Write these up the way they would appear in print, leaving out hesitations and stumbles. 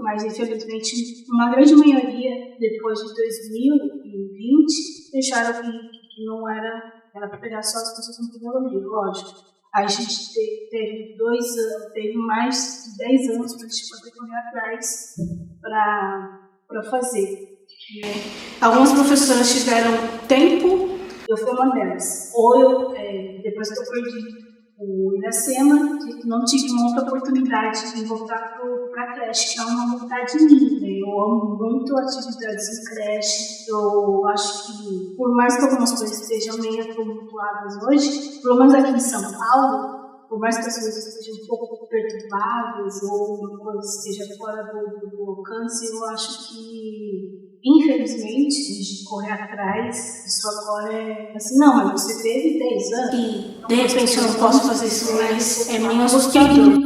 Mas, infelizmente, uma grande maioria, depois de 2020, deixaram que não era para pegar só as pessoas com primeiro, lógico. A gente teve 2 anos, teve mais de 10 anos para a gente poder correr atrás para fazer. Né? Algumas professoras tiveram tempo, eu fui uma delas. Ou eu, depois que eu perdi o Iracema, não tive uma outra oportunidade de voltar para a creche, que é uma vontade minha. Né? Eu amo muito atividades em creche. Eu acho que, por mais que algumas coisas estejam meio tumultuadas hoje, pelo menos aqui em São Paulo, por mais que as coisas estejam um pouco perturbadas ou uma coisa esteja fora do alcance, eu acho que, infelizmente, a gente correr atrás, isso agora é assim, não, mas você teve 10 anos. E de repente eu não posso fazer isso, mas é meio assustador.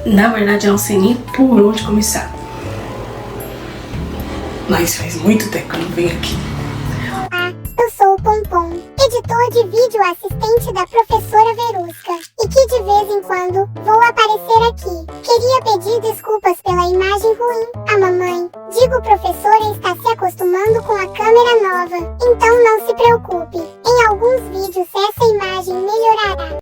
Na verdade, eu não sei nem por onde começar. Mas faz muito tempo que eu não venho aqui. Eu sou o Pompom, editor de vídeo assistente da professora Verusca, e que de vez em quando vou aparecer aqui. Queria pedir desculpas pela imagem ruim. A mamãe, digo professora, está se acostumando com a câmera nova, então não se preocupe. Em alguns vídeos essa imagem melhorará.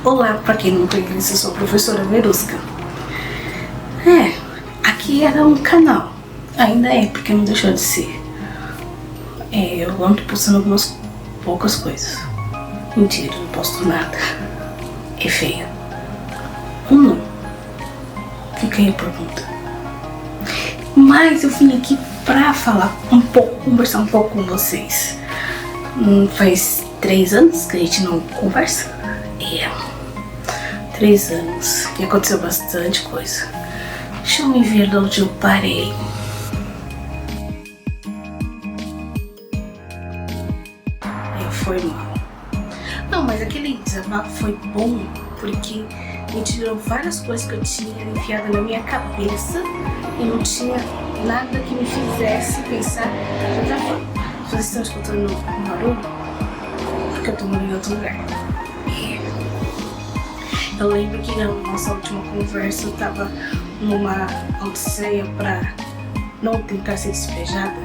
Olá, pra quem não conhece, eu sou a professora Verusca. Aqui era um canal. Ainda é, porque não deixou de ser. Eu ando postando algumas poucas coisas. Mentira, não posto nada. É feio. Ou não? Fica aí a pergunta. Mas eu vim aqui pra falar um pouco, conversar um pouco com vocês. Faz 3 anos que a gente não conversa. 3 anos e aconteceu bastante coisa. Deixa eu me ver de onde eu parei. Foi mal. Não, mas aquele desabafo foi bom porque me tirou várias coisas que eu tinha enfiado na minha cabeça e não tinha nada que me fizesse pensar de outra forma. Vocês estão escutando um barulho? Porque eu tô morando em outro lugar. Eu lembro que na nossa última conversa eu tava numa odisseia pra não tentar ser despejada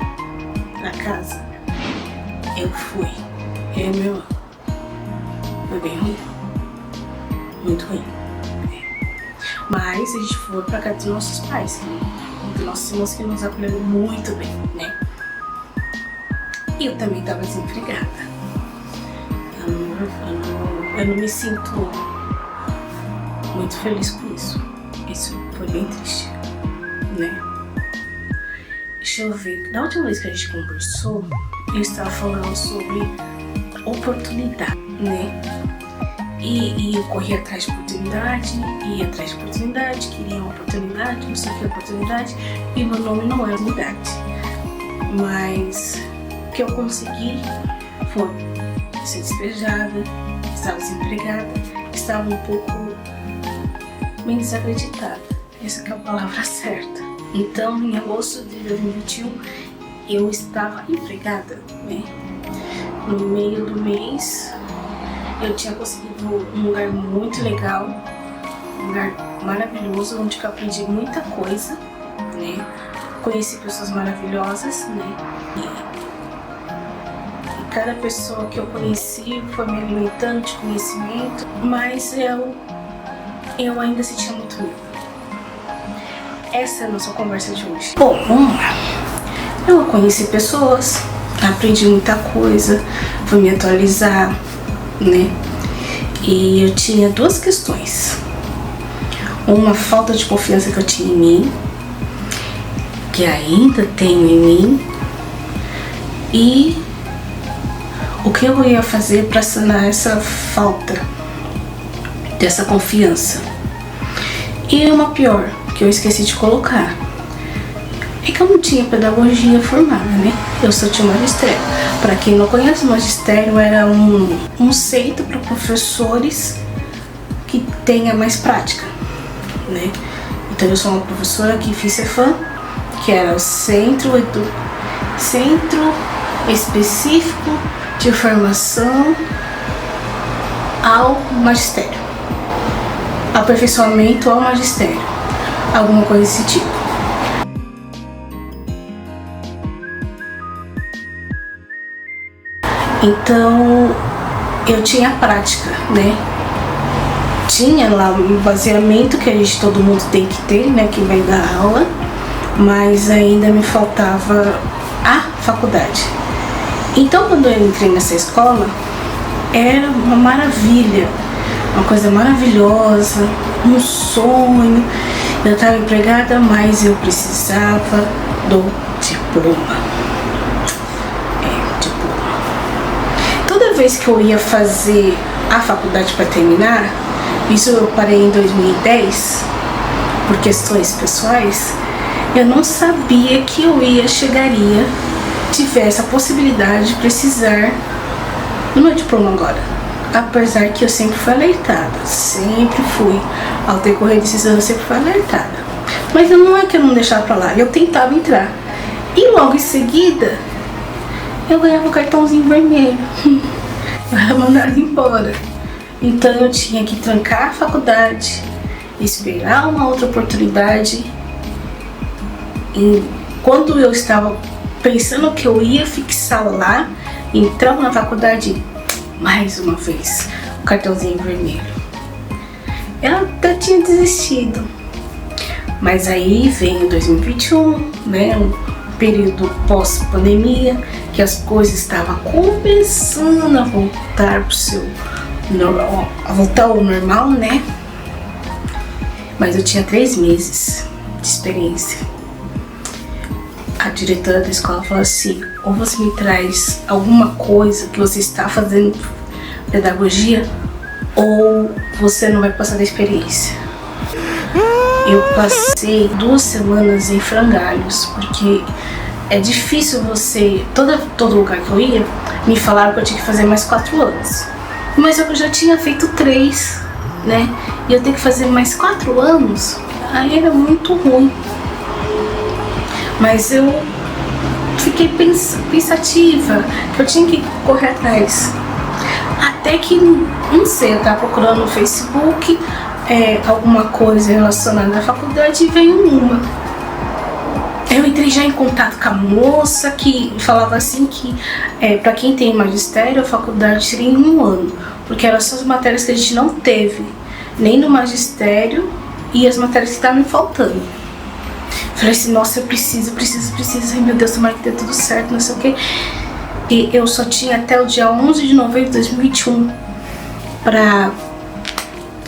da casa. Eu fui. Eu e meu irmão. Foi bem ruim. Muito ruim. Mas a gente foi pra casa dos nossos pais. Dos nossos irmãos que nos acolheram muito bem, né? E eu também tava desempregada. Eu não me sinto muito feliz com isso. Isso foi bem triste, né? Deixa eu ver. Da última vez que a gente conversou, eu estava falando sobre oportunidade, né? E eu corri atrás de oportunidade, ia atrás de oportunidade, queria uma oportunidade, não sei o que é oportunidade, e meu nome não é oportunidade. Mas o que eu consegui foi ser despejada, estava desempregada, estava um pouco bem desacreditada, essa que é a palavra certa. Então, em agosto de 2021, eu estava empregada, né? No meio do mês, eu tinha conseguido um lugar muito legal, um lugar maravilhoso, onde eu aprendi muita coisa, né? Conheci pessoas maravilhosas, né? E cada pessoa que eu conheci foi me alimentando de conhecimento, mas eu ainda sentia muito medo. Essa é a nossa conversa de hoje. Bom, vamos lá. Eu conheci pessoas, aprendi muita coisa, fui me atualizar, né? E eu tinha 2 questões. Uma falta de confiança que eu tinha em mim, que ainda tenho em mim, e o que eu ia fazer para sanar essa falta dessa confiança. E uma pior, que eu esqueci de colocar. É que eu não tinha pedagogia formada, né? Eu só tinha magistério. Para quem não conhece, o magistério era um centro para professores que tenha mais prática, né? Então eu sou uma professora que fiz Cefam, que era o centro específico de formação ao magistério, aperfeiçoamento ao magistério, alguma coisa desse tipo. Então eu tinha prática, né? Tinha lá um baseamento que todo mundo tem que ter, né? Que vai dar aula, mas ainda me faltava a faculdade. Então quando eu entrei nessa escola, era uma maravilha, uma coisa maravilhosa, um sonho. Eu estava empregada, mas eu precisava do diploma. Toda vez que eu ia fazer a faculdade para terminar, isso eu parei em 2010, por questões pessoais, eu não sabia que eu chegaria, tiver essa possibilidade de precisar do meu diploma agora. Apesar que eu sempre fui alertada, ao decorrer desses anos, eu sempre fui alertada. Mas não é que eu não deixava pra lá, eu tentava entrar. E logo em seguida, eu ganhava um cartãozinho vermelho. Eu era mandada embora. Então eu tinha que trancar a faculdade, esperar uma outra oportunidade. E quando eu estava pensando que eu ia fixar lá, entrava na faculdade, mais uma vez, o cartãozinho vermelho. Eu até tinha desistido. Mas aí veio 2021, né? Período pós-pandemia, que as coisas estavam começando a voltar ao normal, né? Mas eu tinha 3 meses de experiência. A diretora da escola falou assim: ou você me traz alguma coisa que você está fazendo pedagogia, ou você não vai passar da experiência. Eu passei 2 semanas em frangalhos, porque é difícil você... Todo lugar que eu ia, me falaram que eu tinha que fazer mais 4 anos. Mas eu já tinha feito 3, né? E eu ter que fazer mais 4 anos, aí era muito ruim. Mas eu fiquei pensativa, que eu tinha que correr atrás. Até que, não sei, eu estava procurando no Facebook alguma coisa relacionada à faculdade e veio uma. Eu entrei já em contato com a moça que falava assim que para quem tem magistério, a faculdade seria em 1 ano, porque eram só as matérias que a gente não teve, nem no magistério, e as matérias que estavam me faltando. Falei assim, nossa, eu preciso, ai meu Deus, tomara que dê tudo certo, não sei o que. E eu só tinha até o dia 11 de novembro de 2021 para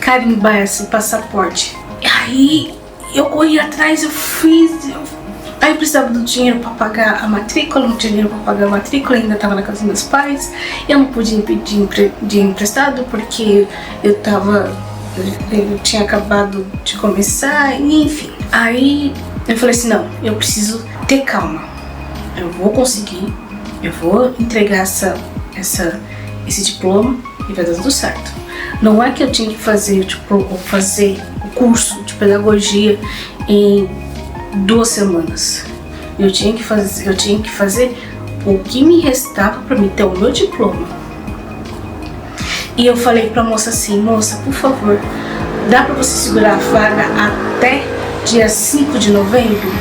carimbar esse passaporte. E aí eu corri atrás, aí eu precisava do dinheiro para pagar a matrícula, não tinha dinheiro para pagar a matrícula, ainda estava na casa dos meus pais. Eu não podia pedir dinheiro emprestado porque eu tinha acabado de começar, enfim. Aí eu falei assim, não, eu preciso ter calma. Eu vou conseguir, eu vou entregar esse diploma e vai dar tudo certo. Não é que eu tinha que fazer o curso de pedagogia em 2 semanas. Eu tinha que fazer o que me restava para me ter o meu diploma. E eu falei pra moça assim, moça, por favor, dá pra você segurar a vaga até dia 5 de novembro?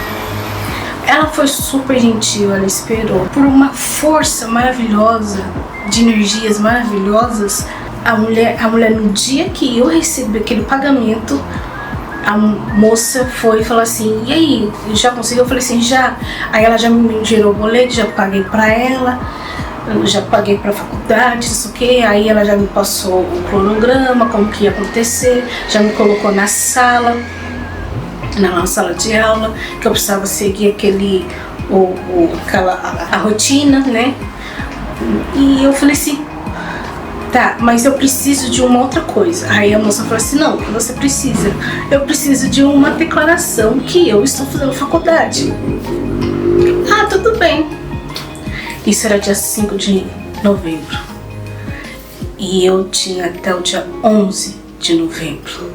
Ela foi super gentil, ela esperou. Por uma força maravilhosa, de energias maravilhosas, a mulher no dia que eu recebi aquele pagamento, a moça foi e falou assim, e aí, já conseguiu? Eu falei assim, já. Aí ela já me gerou o boleto, já paguei pra ela, já paguei pra faculdade, isso o que. Aí ela já me passou o cronograma, como que ia acontecer, já me colocou na sala de aula, que eu precisava seguir a rotina, né? E eu falei assim, Tá, mas eu preciso de uma outra coisa. Aí a moça falou assim, não, o que você precisa? Eu preciso de uma declaração que eu estou fazendo faculdade. Ah, tudo bem. Isso era dia 5 de novembro. E eu tinha até o dia 11 de novembro.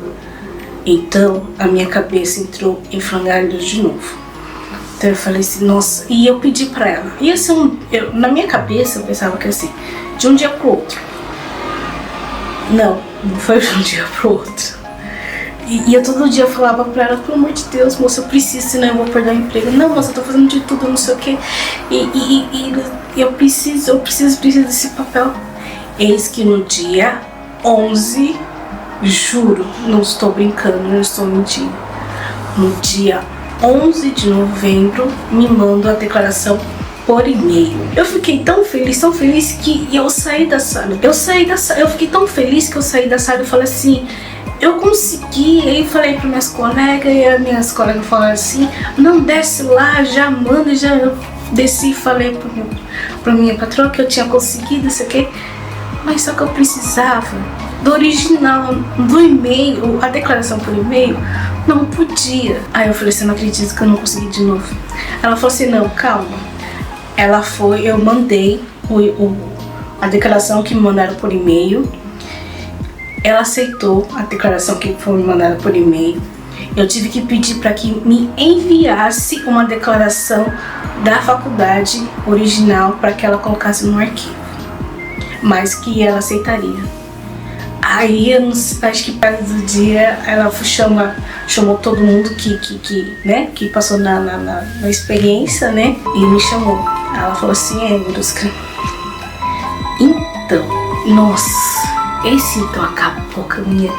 Então a minha cabeça entrou em frangalhos de novo. Então eu falei assim, nossa, e eu pedi pra ela. Ia ser na minha cabeça eu pensava que assim, de um dia pro outro. Não foi de um dia pro outro. E eu todo dia falava pra ela, pelo amor de Deus, moça, eu preciso, senão eu vou perder o emprego. Não, moça, eu tô fazendo de tudo, não sei o que. E eu preciso desse papel. Eis que no dia 11, juro, não estou brincando, não estou mentindo. No dia 11 de novembro, me mandam a declaração por e-mail. Eu fiquei tão feliz que eu saí da sala. Eu fiquei tão feliz que eu saí da sala e falei assim, eu consegui. Aí falei para minhas colegas e as minhas colegas falaram assim, não, desce lá, já manda, já. Eu desci e falei para minha patroa que eu tinha conseguido isso aqui, mas só que eu precisava do original, do e-mail, a declaração por e-mail, não podia. Aí eu falei assim, não acredito que eu não consegui de novo. Ela falou assim, não, calma. Ela foi, eu mandei a declaração que me mandaram por e-mail. Ela aceitou a declaração que foi me mandada por e-mail. Eu tive que pedir para que me enviasse uma declaração da faculdade original para que ela colocasse no arquivo, mas que ela aceitaria. Aí, eu não sei, acho que perto do dia, ela chamou todo mundo que passou na experiência, né? E me chamou. Ela falou assim, Verusca, então, nossa, esse então acabou com a minha,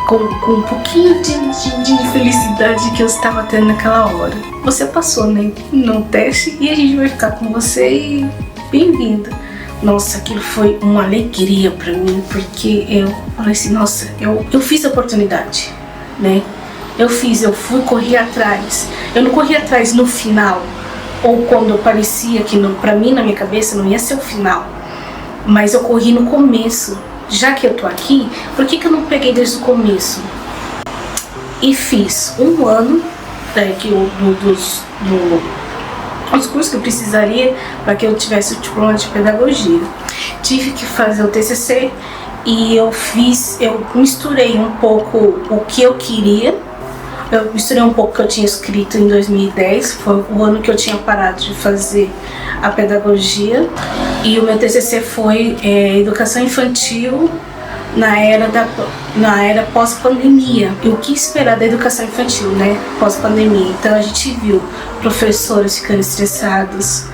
com um pouquinho de felicidade que eu estava tendo naquela hora. Você passou, né, no teste e a gente vai ficar com você e bem-vinda. Nossa, aquilo foi uma alegria pra mim, porque eu falei assim, nossa, eu fiz a oportunidade, né? Eu fui correr atrás. Eu não corri atrás no final, ou quando parecia que pra mim, na minha cabeça, não ia ser o final. Mas eu corri no começo. Já que eu tô aqui, por que eu não peguei desde o começo? E fiz um ano os cursos que eu precisaria para que eu tivesse o diploma de pedagogia. Tive que fazer o TCC e eu misturei um pouco o que eu queria. Eu misturei um pouco o que eu tinha escrito em 2010, foi o ano que eu tinha parado de fazer a pedagogia. E o meu TCC foi Educação Infantil na era pós-pandemia. E o que esperar da educação infantil, né? Pós-pandemia. Então a gente viu professores ficando estressados,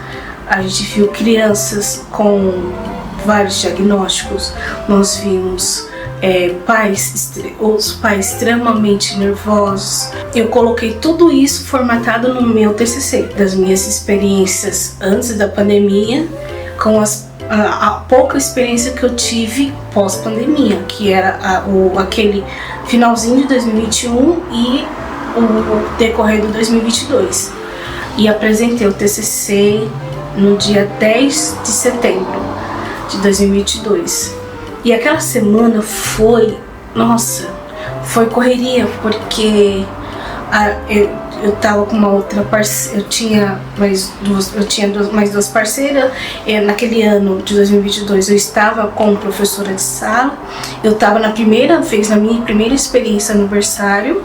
a gente viu crianças com vários diagnósticos, nós vimos os pais extremamente nervosos. Eu coloquei tudo isso formatado no meu TCC, das minhas experiências antes da pandemia, com a pouca experiência que eu tive pós-pandemia, que era aquele finalzinho de 2021 e o decorrer de 2022. E apresentei o TCC no dia 10 de setembro de 2022. E aquela semana foi correria, porque eu tava com uma outra parceira, eu tinha mais duas parceiras. Naquele ano de 2022 eu estava como professora de sala. Eu estava na minha primeira experiência no berçário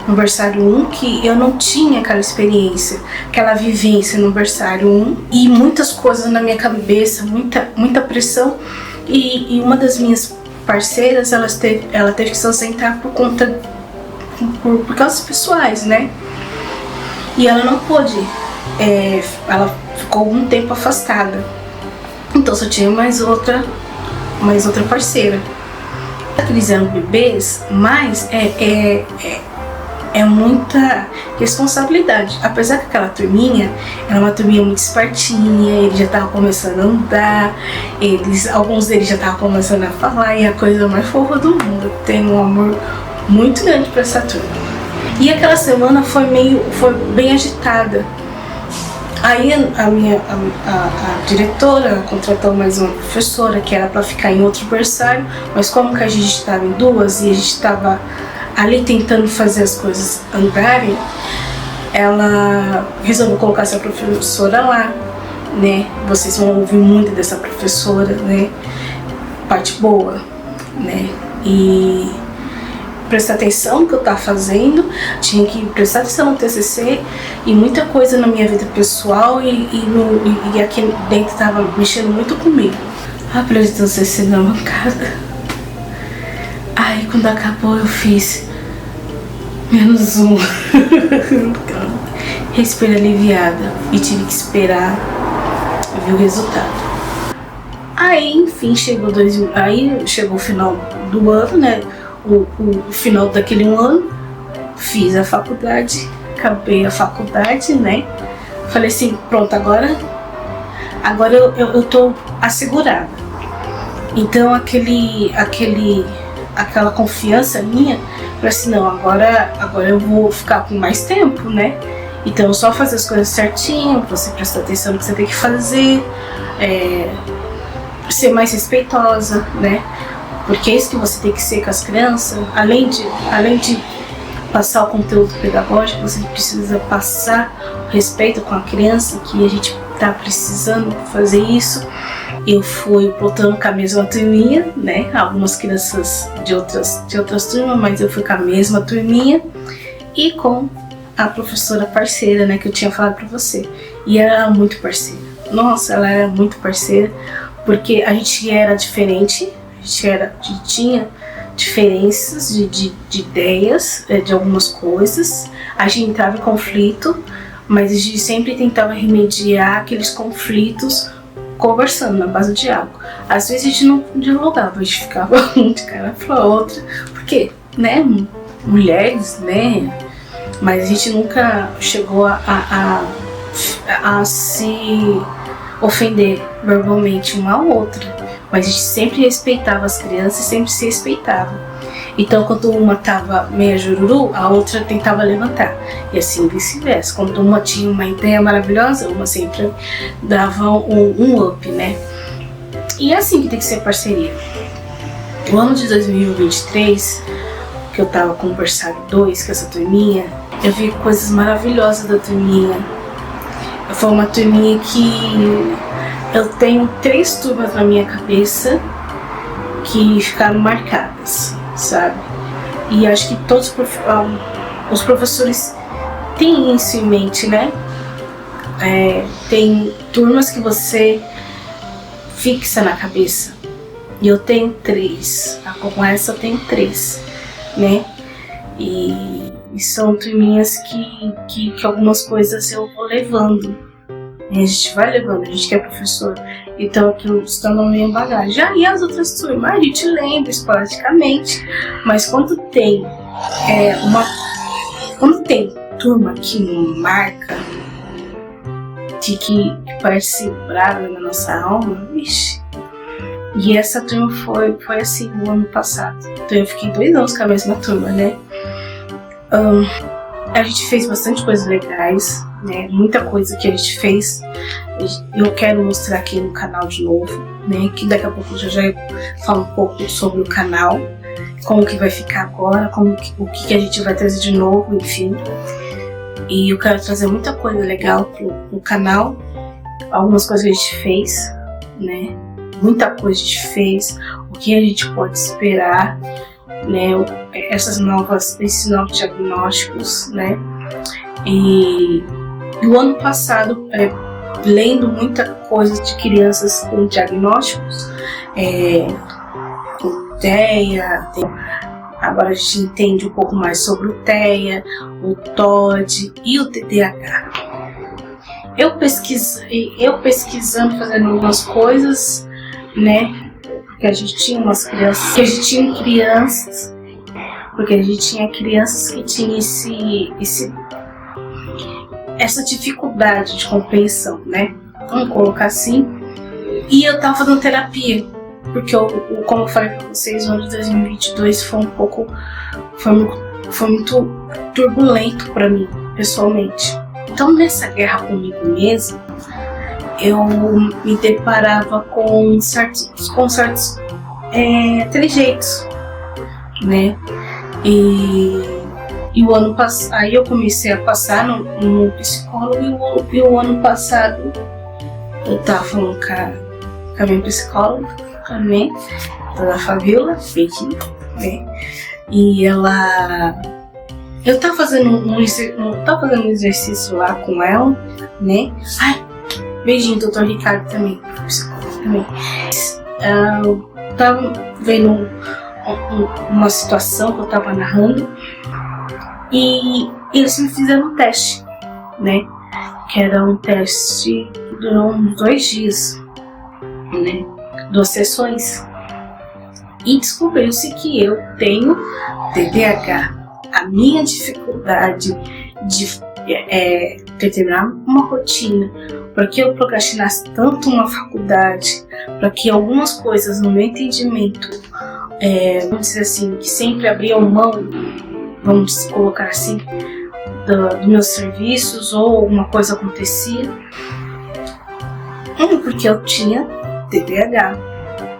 1, que eu não tinha aquela experiência, aquela vivência no berçário 1, e muitas coisas na minha cabeça, muita pressão. E uma das minhas parceiras, ela teve que se ausentar por causas pessoais, né? E ela não pôde, ela ficou algum tempo afastada. Então só tinha mais outra parceira. Eles eram bebês, mas é muita responsabilidade. Apesar que aquela turminha era uma turminha muito espertinha, eles já estavam começando a andar, alguns deles já estavam começando a falar, e a coisa mais fofa do mundo. Eu tenho um amor muito grande para essa turma. E aquela semana foi bem agitada. Aí a diretora contratou mais uma professora que era para ficar em outro berçário, mas como que a gente estava em duas e a gente estava ali tentando fazer as coisas andarem, ela resolveu colocar essa professora lá, né? Vocês vão ouvir muito dessa professora, né? Parte boa, né? E prestar atenção no que eu estava fazendo, tinha que prestar atenção no TCC e muita coisa na minha vida pessoal e aqui dentro estava mexendo muito comigo. Apresentei o TCC na bancada. Aí quando acabou eu fiz -1. Respirei aliviada e tive que esperar ver o resultado. Aí enfim chegou o final do ano, né? O final daquele ano, fiz a faculdade, acabei a faculdade, né? Falei assim, pronto, agora eu tô assegurada. Então aquela confiança minha, falei assim, não, agora eu vou ficar com mais tempo, né? Então só fazer as coisas certinho, você prestar atenção no que você tem que fazer, ser mais respeitosa, né? Porque é isso que você tem que ser com as crianças, além de passar o conteúdo pedagógico, você precisa passar o respeito com a criança, que a gente está precisando fazer isso. Eu fui voltando com a mesma turminha, né? Algumas crianças de outras turmas, mas eu fui com a mesma turminha e com a professora parceira, né? Que eu tinha falado para você. E ela era muito parceira. Nossa, ela era muito parceira, porque a gente era diferente. A gente tinha diferenças de ideias, de algumas coisas. A gente entrava em conflito, mas a gente sempre tentava remediar aqueles conflitos conversando na base do diálogo. Às vezes a gente não dialogava, a gente ficava um de cara pra outra, porque, né, mulheres, né, mas a gente nunca chegou a se ofender verbalmente uma à outra. Mas a gente sempre respeitava as crianças e sempre se respeitava. Então, quando uma tava meia jururu, a outra tentava levantar. E assim vice-versa. Quando uma tinha uma ideia maravilhosa, uma sempre dava um up, né? E é assim que tem que ser parceria. No ano de 2023, que eu tava com o berçário 2, que é essa turminha, eu vi coisas maravilhosas da turminha. Foi uma turminha que eu tenho 3 turmas na minha cabeça que ficaram marcadas, sabe? E acho que todos os professores têm isso em mente, né? Tem turmas que você fixa na cabeça. E eu tenho 3. Com essa eu tenho 3, né? E são turminhas que algumas coisas eu vou levando. A gente vai levando, a gente que é professor, então aquilo se torna meio bagagem. E as outras turmas, a gente lembra esporadicamente, mas quando tem turma que marca, que parece brava na nossa alma, vixe. E essa turma foi assim no ano passado. Então eu fiquei 2 anos com a mesma turma, né? A gente fez bastante coisas legais, né? Muita coisa que a gente fez. Eu quero mostrar aqui no canal de novo, né? Que daqui a pouco eu já falo um pouco sobre o canal, como que vai ficar agora, o que a gente vai trazer de novo, enfim. E eu quero trazer muita coisa legal pro canal, algumas coisas que a gente fez, né? Muita coisa a gente fez, o que a gente pode esperar, né? Esses novos diagnósticos, né? E o ano passado, lendo muita coisa de crianças com diagnósticos, com TEA, agora a gente entende um pouco mais sobre o TEA, o TOD e o TDAH. Eu pesquisando, fazendo algumas coisas, né? Porque a gente tinha umas crianças, porque a gente tinha crianças que tinham essa dificuldade de compreensão, né? Vamos colocar assim. E eu tava fazendo terapia, porque como eu falei pra vocês, o ano de 2022 foi muito turbulento pra mim, pessoalmente, Então, nessa guerra comigo mesmo, eu me deparava com certos trejeitos, né? E o ano passado, aí eu comecei a passar no psicólogo, e o ano passado eu tava falando com a minha psicóloga também, a Fabiola, beijinho, né? E eu tava fazendo um exercício lá com ela, né? Ai, beijinho, doutor Ricardo também, psicólogo também. Eu tava vendo uma situação que eu tava narrando, e eles me fizeram um teste, né? Que era um teste que durou uns 2 dias, né? 2 sessões. E descobriu-se que eu tenho TDAH. A minha dificuldade de determinar uma rotina, para que eu procrastinasse tanto uma faculdade, para que algumas coisas no meu entendimento, vamos dizer assim, que sempre abriam mão, vamos colocar assim, dos meus serviços, ou alguma coisa acontecia, porque eu tinha TDAH.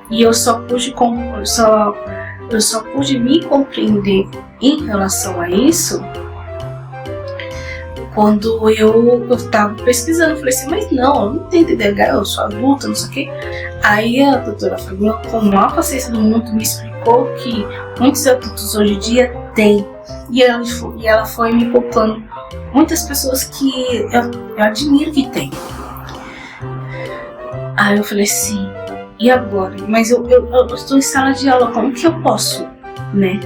E eu só pude me compreender em relação a isso quando eu estava pesquisando. Eu falei assim, mas não, eu não tenho TDAH, eu sou adulta, não sei o quê. Aí a doutora Fabiola, com a maior paciência do mundo, me explicou que muitos adultos hoje em dia têm. E ela foi me contando muitas pessoas que eu admiro que têm. Aí eu falei assim, e agora? Mas eu estou em sala de aula, como que eu posso, né?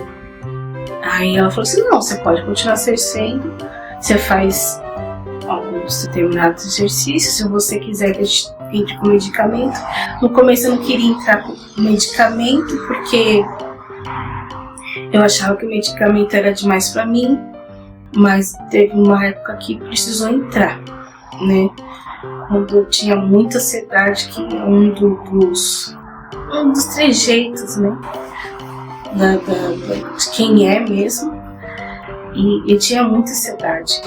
Aí ela falou assim, não, você pode continuar exercendo, você faz alguns determinados exercícios, se você quiser que a gente entre com medicamento. No começo eu não queria entrar com medicamento, porque eu achava que o medicamento era demais para mim, mas teve uma época que precisou entrar, né? Quando eu tinha muita ansiedade, que é um dos trejeitos, né? De quem é mesmo. E eu tinha muita ansiedade.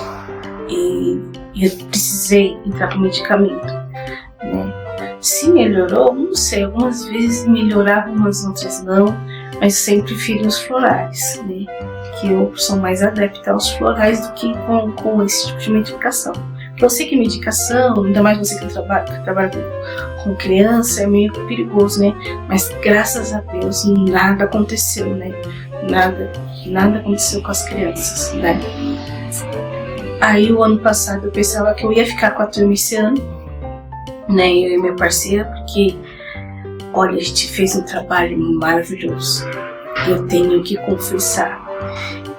E eu precisei entrar com medicamento, né? Se melhorou, não sei. Algumas vezes melhorava, algumas outras não. Mas eu sempre prefiro os florais, né? Que eu sou mais adepta aos florais do que com esse tipo de medicação. Porque eu sei que medicação, ainda mais você que trabalha com criança, é meio perigoso, né? Mas graças a Deus nada aconteceu, né? Nada aconteceu com as crianças, né? Aí o ano passado eu pensava que eu ia ficar com a turma esse ano, né? Eu e minha parceira, porque olha, a gente fez um trabalho maravilhoso. Eu tenho que confessar,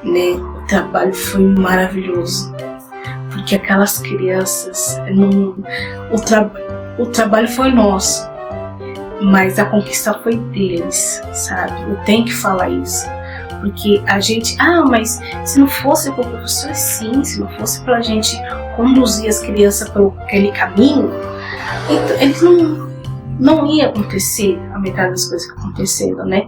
né? O trabalho foi maravilhoso. Porque aquelas crianças, o trabalho foi nosso, mas a conquista foi deles, sabe? Eu tenho que falar isso. Porque a gente, mas se não fosse para o professor, sim, se não fosse para a gente conduzir as crianças por aquele caminho, então, eles não ia acontecer a metade das coisas que aconteceram, né?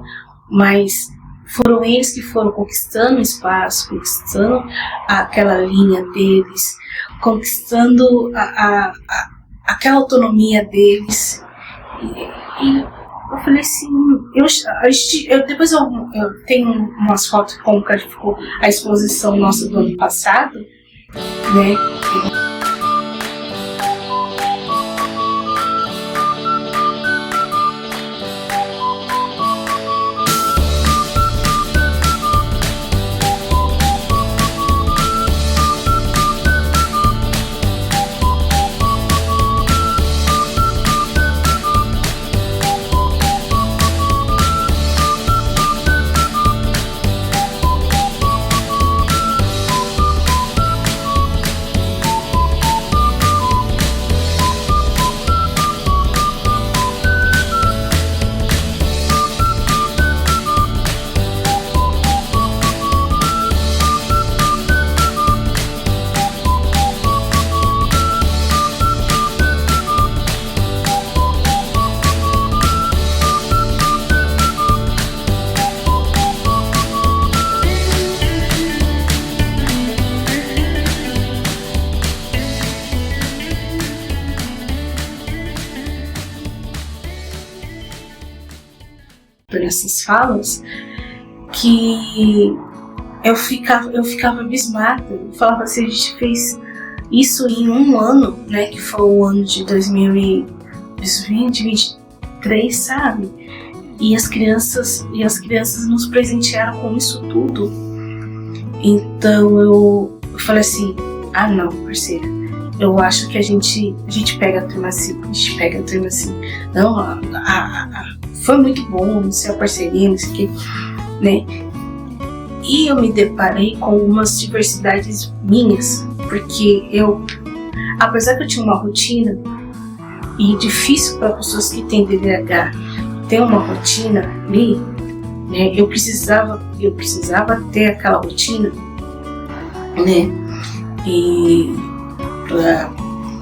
Mas foram eles que foram conquistando espaço, conquistando aquela linha deles, conquistando aquela autonomia deles. E eu falei assim, depois eu tenho umas fotos como que ficou a exposição nossa do ano passado, né? nessas falas, que eu ficava abismada. Eu falava assim, a gente fez isso em um ano, né, que foi o ano de 2023, sabe? E as crianças nos presentearam com isso tudo. Então eu falei assim, não, parceira, eu acho que a gente pega a turma assim, Não, foi muito bom, não sei a parceria, não sei o que, né? E eu me deparei com algumas diversidades minhas, porque apesar que eu tinha uma rotina, e difícil para pessoas que têm DDH ter uma rotina ali, né? Eu precisava ter aquela rotina, né? E para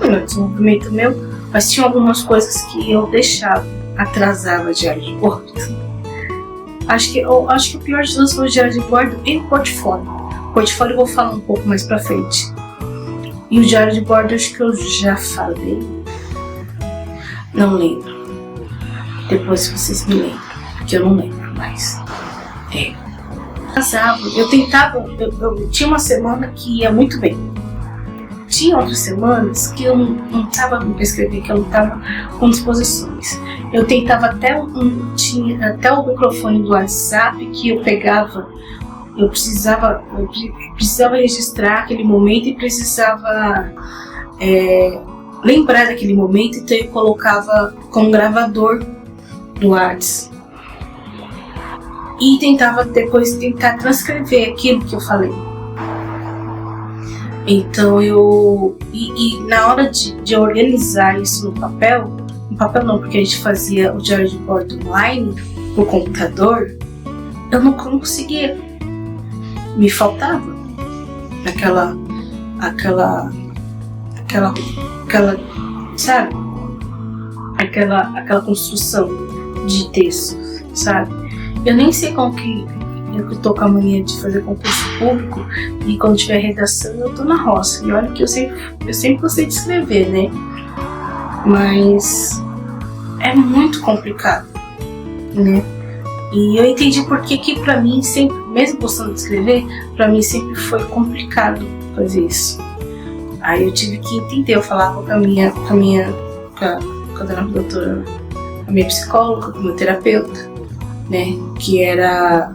o desenvolvimento meu, mas tinha algumas coisas que eu deixava, atrasava diário de bordo. Acho que o pior de tudo foi o diário de bordo e o portfólio. O portfólio eu vou falar um pouco mais pra frente. E o diário de bordo acho que eu já falei. Não lembro. Depois vocês me lembram, porque eu não lembro mais. Eu tentava, eu tinha uma semana que ia muito bem. Tinha outras semanas que eu não estava para escrever, que eu não estava com disposições. Eu tentava tinha até o microfone do WhatsApp que eu pegava. Eu precisava registrar aquele momento e precisava lembrar daquele momento, então eu colocava com gravador do WhatsApp. E tentava depois transcrever aquilo que eu falei. Então na hora de organizar isso no papel não, porque a gente fazia o diário de bordo online, no computador, eu não conseguia. Me faltava aquela, sabe? Aquela construção de texto, sabe? Eu nem sei como que eu tô com a mania de fazer concurso público e quando tiver redação eu tô na roça. E olha que eu sempre gostei de escrever, né? Mas é muito complicado, né? E eu entendi porque que pra mim sempre, mesmo gostando de escrever, pra mim sempre foi complicado fazer isso. Aí eu tive que entender, eu falava com a dona doutora, a minha psicóloga, com o meu terapeuta, né? Que era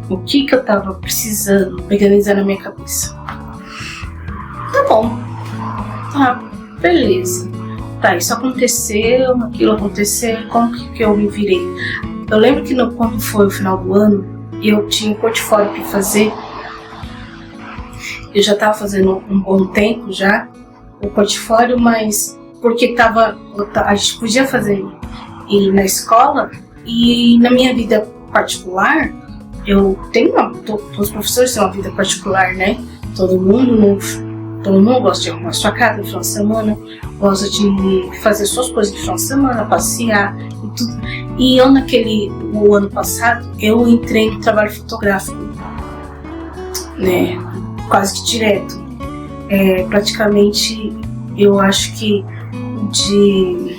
o que eu tava precisando organizar na minha cabeça. Tá bom. Beleza. Tá, isso aconteceu, aquilo aconteceu, como que eu me virei? Eu lembro que quando foi o final do ano, eu tinha um portfólio para fazer. Eu já estava fazendo um bom tempo já o portfólio, mas porque a gente podia fazer na escola e na minha vida particular, todos os professores têm uma vida particular, né? Todo mundo gosta de arrumar sua casa no final de semana, gosta de fazer suas coisas no final de semana, passear e tudo. E eu no ano passado, eu entrei no trabalho fotográfico, né? Quase que direto. Praticamente, eu acho que de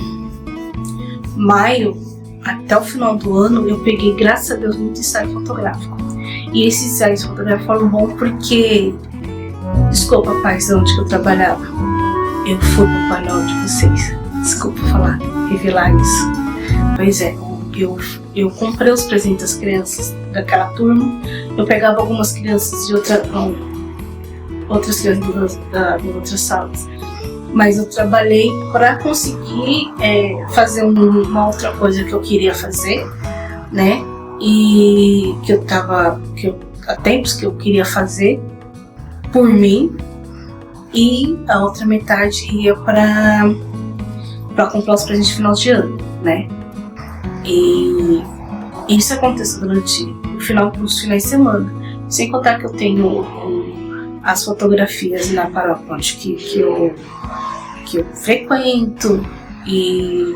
maio até o final do ano, eu peguei, graças a Deus, muito ensaio fotográfico. E esses ensaios fotográficos foram bons porque, desculpa, pais, onde que eu trabalhava, eu fui pro Papai Noel de vocês. Desculpa revelar isso. Pois é, eu comprei os presentes das crianças daquela turma. Eu pegava algumas crianças de outras crianças de outras salas. Mas eu trabalhei para conseguir fazer uma outra coisa que eu queria fazer, né? E há tempos que eu queria fazer por mim. E a outra metade ia para comprar os presentes de final de ano, né? E isso aconteceu durante os finais de semana. Sem contar que eu tenho as fotografias na paróquia que eu frequento e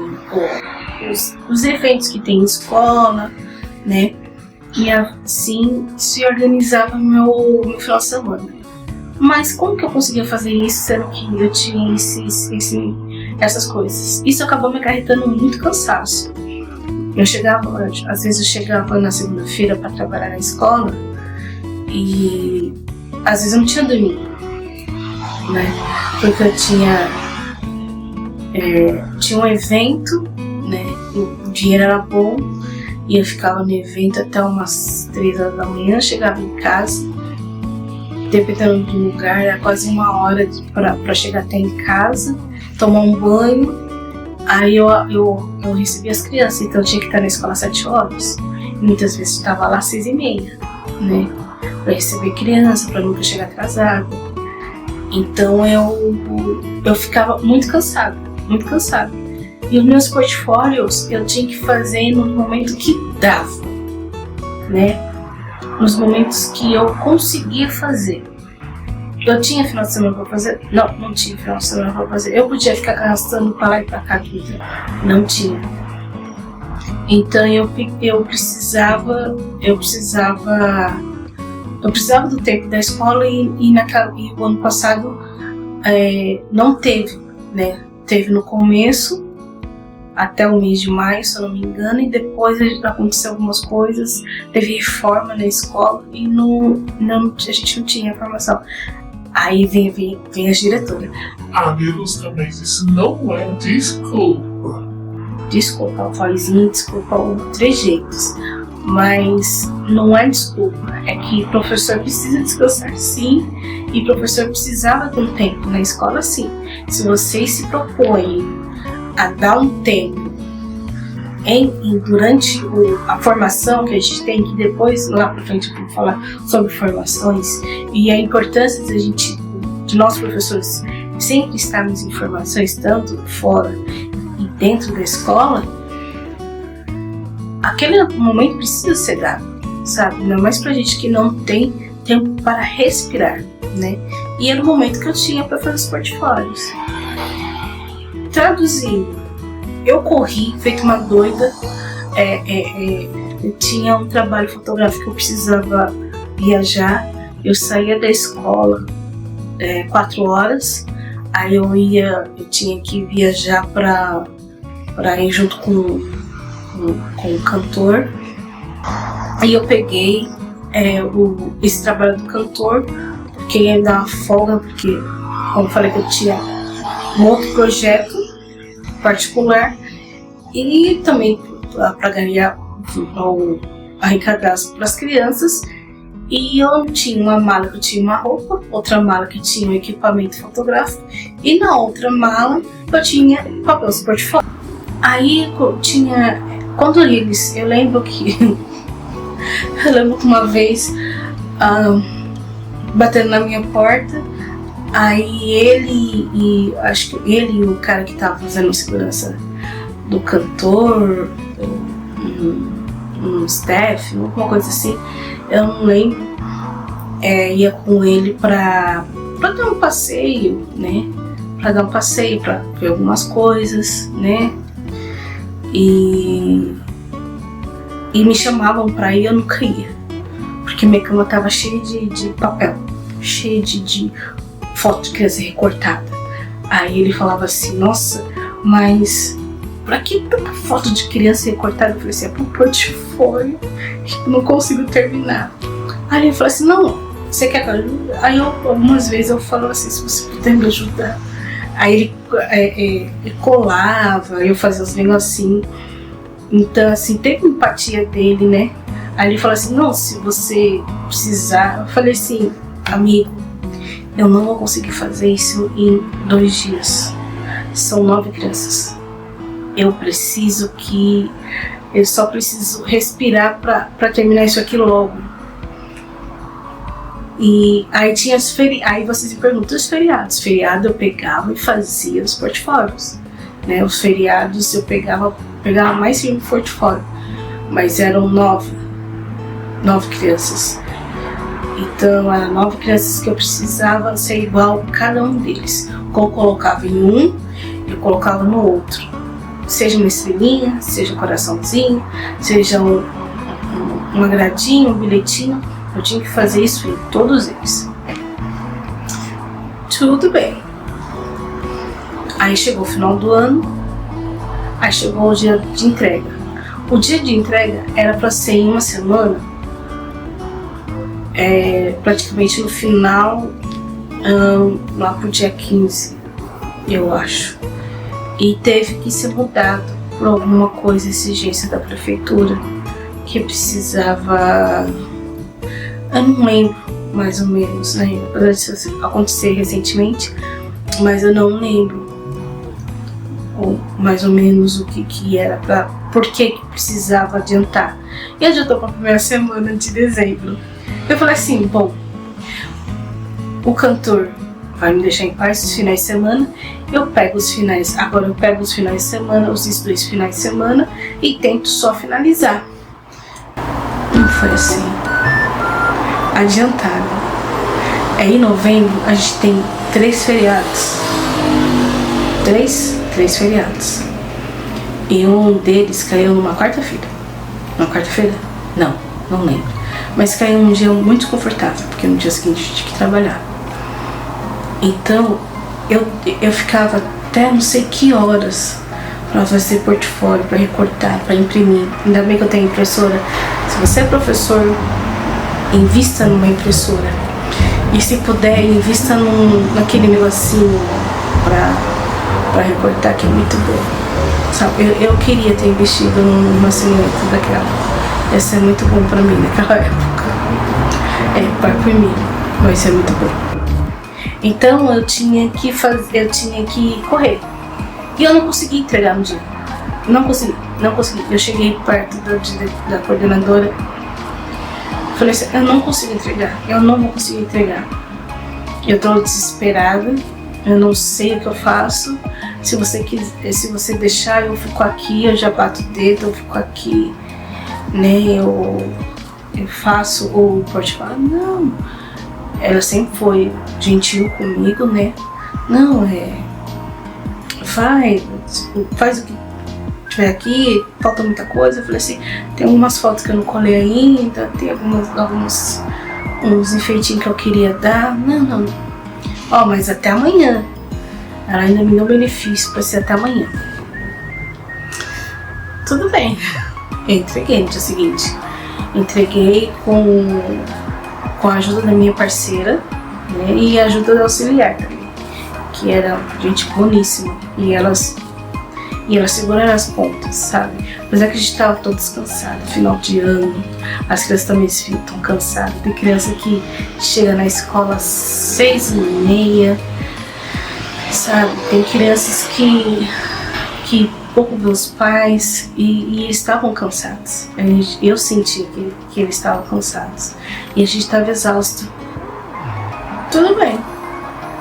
os eventos que tem em escola, né? E assim se organizava meu final de semana. Mas como que eu conseguia fazer isso sendo que eu tinha essas coisas? Isso acabou me acarretando muito cansaço. às vezes eu chegava na segunda-feira para trabalhar na escola e às vezes eu não tinha domingo, né? Porque eu tinha um evento, né? O dinheiro era bom e eu ficava no evento até umas 3 horas da manhã, chegava em casa, dependendo do lugar, era quase 1 hora para chegar até em casa, tomar um banho. Aí eu recebia as crianças, então eu tinha que estar na escola às 7 horas. E muitas vezes eu estava lá às 6h30, né? Para receber criança, para nunca chegar atrasada. Então eu ficava muito cansada. E os meus portfólios eu tinha que fazer no momento que dava, né? Nos momentos que eu conseguia fazer. Eu tinha final de semana para fazer? Não tinha final de semana para fazer. Eu podia ficar gastando para lá e para cá, não tinha. Então eu precisava do tempo da escola e o ano passado não teve, né? Teve no começo, até o mês de maio, se eu não me engano, e depois aconteceu algumas coisas, teve reforma na escola e a gente não tinha informação. Aí vem a diretora. Verusca, mas isso não é desculpa. Desculpa, vozinha, desculpa os trejeitos. Mas não é desculpa, é que o professor precisa descansar, sim, e o professor precisava de um tempo na escola, sim. Se vocês se propõem a dar um tempo durante a formação que a gente tem, que depois lá para frente eu vou falar sobre formações e a importância de nós professores sempre estarmos em formações, tanto fora e dentro da escola, aquele momento precisa ser dado, sabe? Ainda mais pra gente que não tem tempo para respirar, né? E era o momento que eu tinha para fazer os portfólios. Traduzindo, eu corri, feito uma doida, eu tinha um trabalho fotográfico que eu precisava viajar, eu saía da escola 4 horas, aí eu tinha que viajar para ir junto com o cantor. Aí eu peguei esse trabalho do cantor, porque ia dar uma folga, porque, como eu falei, que eu tinha um outro projeto particular e também para ganhar, arrecadar para as crianças. E eu tinha uma mala que eu tinha uma roupa, outra mala que tinha um equipamento fotográfico e na outra mala eu tinha papel de portfólio. Aí eu tinha, quando eu lembro que uma vez batendo na minha porta, aí acho que ele e o cara que tava fazendo segurança do cantor, um staff, alguma coisa assim, eu não lembro, ia com ele pra dar um passeio, né? Pra dar um passeio, pra ver algumas coisas, né? E me chamavam pra ir, eu nunca ia, porque minha cama tava cheia de papel, cheia de foto de criança recortada. Aí ele falava assim, nossa, mas pra que tanta foto de criança recortada? Eu falei assim, é pro portfólio, eu não consigo terminar. Aí ele falou assim, não, você quer que eu ajude? Aí algumas vezes eu falava assim, se você puder me ajudar. Aí ele colava, eu fazia os negocinhos. Então, assim, teve empatia dele, né? Aí ele falou assim, não, se você precisar. Eu falei assim, amigo, eu não vou conseguir fazer isso em 2 dias. São 9 crianças. Eu só preciso respirar pra terminar isso aqui logo. E aí tinha aí vocês me perguntam, os feriados. Feriado eu pegava e fazia os portfólios, né? Os feriados eu pegava mais firme o portfólio, mas eram 9 crianças. Então eram 9 crianças que eu precisava ser igual a cada um deles. Como eu colocava em um, eu colocava no outro. Seja uma estrelinha, seja um coraçãozinho, seja um agradinho, um bilhetinho. Eu tinha que fazer isso em todos eles. Tudo bem. Aí chegou o final do ano. Aí chegou o dia de entrega. O dia de entrega era para ser em uma semana, praticamente no final, lá pro dia 15, eu acho. E teve que ser mudado por alguma coisa, exigência da prefeitura, que precisava, eu não lembro mais ou menos, né? Isso acontecer recentemente, mas eu não lembro mais ou menos o que era, por que precisava adiantar. E adiantou para a primeira semana de dezembro. Eu falei assim, bom, o cantor vai me deixar em paz os finais de semana, agora eu pego os finais de semana, os 2 finais de semana, e tento só finalizar. Não foi assim. Adiantado. Em novembro a gente tem 3 feriados. 3 feriados. E um deles caiu numa quarta-feira. Uma quarta-feira? Não lembro. Mas caiu um dia muito confortável, porque no dia seguinte a gente tinha que trabalhar. Então, eu ficava até não sei que horas para fazer portfólio, para recortar, para imprimir. Ainda bem que eu tenho impressora. Se você é professor, invista numa impressora. E se puder, invista naquele negocinho para recortar, que é muito bom. Sabe, eu queria ter investido numa cineta daquela. Ia ser muito bom para mim naquela época. Para imprimir, vai ser muito bom. Então eu tinha que correr. E eu não consegui entregar no dia. Não consegui. Eu cheguei perto da coordenadora. Falei assim, eu não consigo entregar. Eu não vou conseguir entregar. Eu tô desesperada. Eu não sei o que eu faço. Se você deixar, eu fico aqui, eu já bato o dedo, eu fico aqui, né? Eu faço o portfólio. Não. Ela sempre foi gentil comigo, né? Não, faz o que tiver aqui, falta muita coisa. Eu falei assim, tem algumas fotos que eu não colei ainda, tem uns enfeitinhos que eu queria dar. Não. Mas até amanhã. Ela ainda me deu benefício para ser até amanhã. Tudo bem. Eu entreguei no dia seguinte. Entreguei com a ajuda da minha parceira, né, e a ajuda da auxiliar também, que era gente boníssima, e elas seguraram as pontas, sabe? Apesar que a gente tava todos cansados, final de ano, as crianças também estão cansadas. Tem criança que chega na escola às 6h30, sabe? Tem crianças que pouco dos pais e estavam cansados. Eu senti que eles estavam cansados e a gente estava exausto. Tudo bem,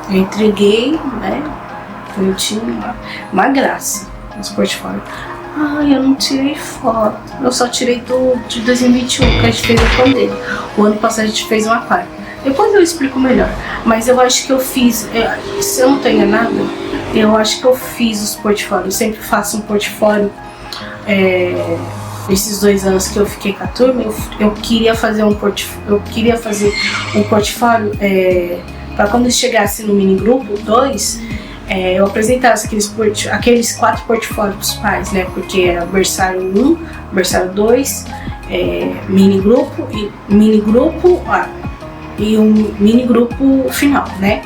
eu entreguei, né? Eu tinha uma graça nos portfólios. Eu não tirei foto, eu só tirei de 2021, que a gente fez a dele. O ano passado a gente fez um aquário. Depois eu explico melhor, mas eu acho que eu fiz, se eu não estou enganada, eu acho que eu fiz os portfólios. Eu sempre faço um portfólio. Esses 2 anos que eu fiquei com a turma, eu queria fazer um portfólio. Para quando chegasse no mini grupo 2, eu apresentasse aqueles 4 portfólios para os pais, né? Porque era berçário 1, berçário 2, mini grupo e um mini grupo final, né?